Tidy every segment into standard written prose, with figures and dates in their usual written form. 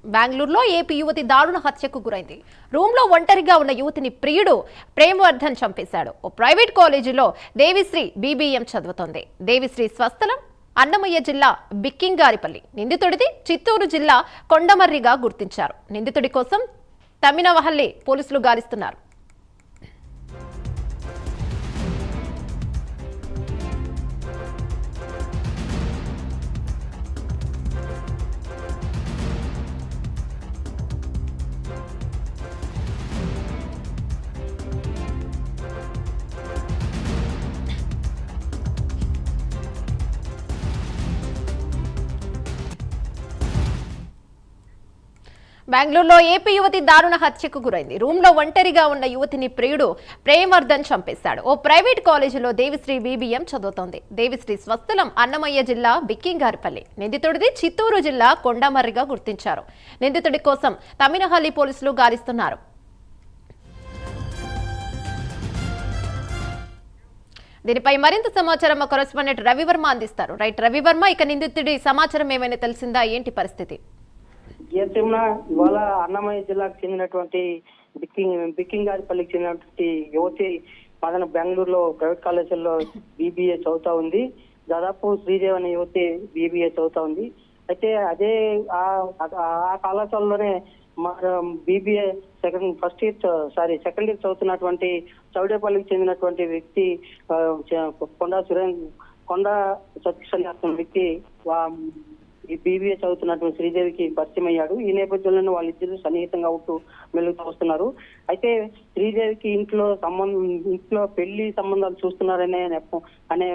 బెంగళూరులో ఏపీ యువతి దారుణ హత్యకు గురైంది. రూమ్లో ఒంటరిగా ఉన్న యువతిని ప్రియుడు ప్రేమవర్ధన్ చంపేశాడు. ఓ ప్రైవేట్ కాలేజీలో దేవిశ్రీ బీబీఎం చదువుతోంది. దేవిశ్రీ స్వస్థలం అన్నమయ్య జిల్లా బిక్కింగారిపల్లి. నిందితుడిది చిత్తూరు జిల్లా కొండమర్రిగా గుర్తించారు. నిందితుడి కోసం తమ్మినవహల్లి పోలీసులు గాలిస్తున్నారు. బెంగళూరులో ఏపీ యువతి దారుణ హత్యకు గురైంది. రూమ్లో ఒంటరిగా ఉన్న యువతిని ప్రియుడు ప్రేమవర్ధన్ చంపేశాడు. ఓ ప్రైవేట్ కాలేజీలో దేవిశ్రీ బీబీఎం చదువుతోంది. దేవిశ్రీ స్వస్థలం అన్నమయ్య జిల్లా బిక్కింగారిపల్లి. నిందితుడిది చిత్తూరు జిల్లా కొండమర్రిగా గుర్తించారు. నిందితుడి కోసం తమ్మినహల్లి పోలీసులు గాలిస్తున్నారు. దీనిపై మరింత సమాచారం మా కరెస్పాండెంట్ రవివర్మ అందిస్తారు. రైట్ రవివర్మ, ఇక నిందితుడి సమాచారం ఏమైనా తెలిసిందా? ఏంటి పరిస్థితి? ఇవాళ అన్నమయ్య జిల్లాకు చెందినటువంటి బిక్కింగారిపల్లికి చెందినటువంటి యువతి మదన బెంగళూరులో ప్రైవేట్ కాలేజీల్లో బీబీఏ చదువుతా ఉంది. దాదాపు శ్రీదేవి అనే యువతి బీబీఏ చదువుతా ఉంది. అయితే అదే ఆ కళాశాలలోనే బీబీఏ సెకండ్ ఇయర్ చదువుతున్నటువంటి చౌడేపల్లికి చెందినటువంటి వ్యక్తి కొండ సతీష్ వ్యక్తి ఈ బీబీఏ చదువుతున్నటువంటి శ్రీదేవికి పరిచయం అయ్యాడు. ఈ నేపథ్యంలోనే వాళ్ళిద్దరు సన్నిహితంగా ఉంటూ మెలుగుతూ వస్తున్నారు. అయితే శ్రీదేవికి ఇంట్లో పెళ్లి సంబంధాలు చూస్తున్నారనే అనే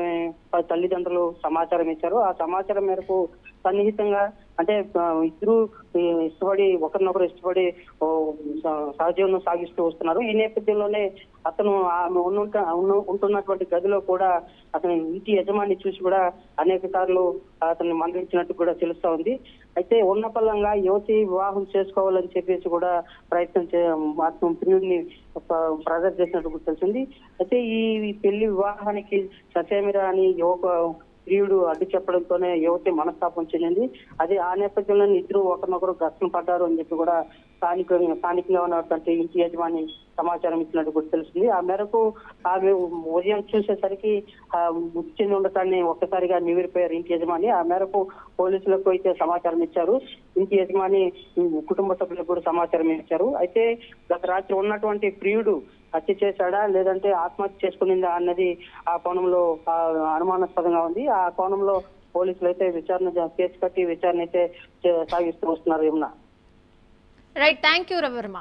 తల్లిదండ్రులు సమాచారం ఇచ్చారు. ఆ సమాచారం మేరకు సన్నిహితంగా అంటే ఇద్దరు ఒకరినొకరు ఇష్టపడి సహజీవనం సాగిస్తూ వస్తున్నారు. ఈ నేపథ్యంలోనే అతను ఆమె ఉంటున్నటువంటి గదిలో కూడా అతని ఇంటి యజమాని చూసి కూడా అనేక సార్లు అతన్ని మందలించినట్టు కూడా తెలుస్తా ఉంది. అయితే ఉన్నపల్లంగా యువతి వివాహం చేసుకోవాలని చెప్పేసి కూడా ప్రయత్నం ప్రియుడిని ప్రెజర్ చేసినట్టు తెలిసింది. అయితే ఈ పెళ్లి వివాహానికి ససేమిరా అని ప్రియుడు అడ్డు చెప్పడంతోనే యువతి మనస్తాపం చెందింది. అది ఆ నేపథ్యంలో ఇద్దరు ఒకరినొకరు ఘర్షణ పడ్డారు అని చెప్పి కూడా స్థానికంగా ఉన్నటువంటి ఇంటి యజమాని సమాచారం ఇచ్చినట్టు కూడా తెలిసింది. ఆ మేరకు ఆమె ఉదయం చూసేసరికి మృతి చెంది ఉండటాన్ని ఒక్కసారిగా నివేరిపోయారు ఇంటి యజమాని. ఆ మేరకు పోలీసులకు అయితే సమాచారం ఇచ్చారు. ఇంటి యజమాని కుటుంబ సభ్యులకు కూడా సమాచారం ఇచ్చారు. అయితే గత రాత్రి ఉన్నటువంటి ప్రియుడు హత్య చేశాడా లేదంటే ఆత్మహత్య చేసుకునిందా అన్నది ఆ కోణంలో అనుమానాస్పదంగా ఉంది. ఆ కోణంలో పోలీసులు అయితే కేసు కట్టి విచారణ అయితే సాగిస్తూ వస్తున్నారు. Right, thank you Ravi Varma.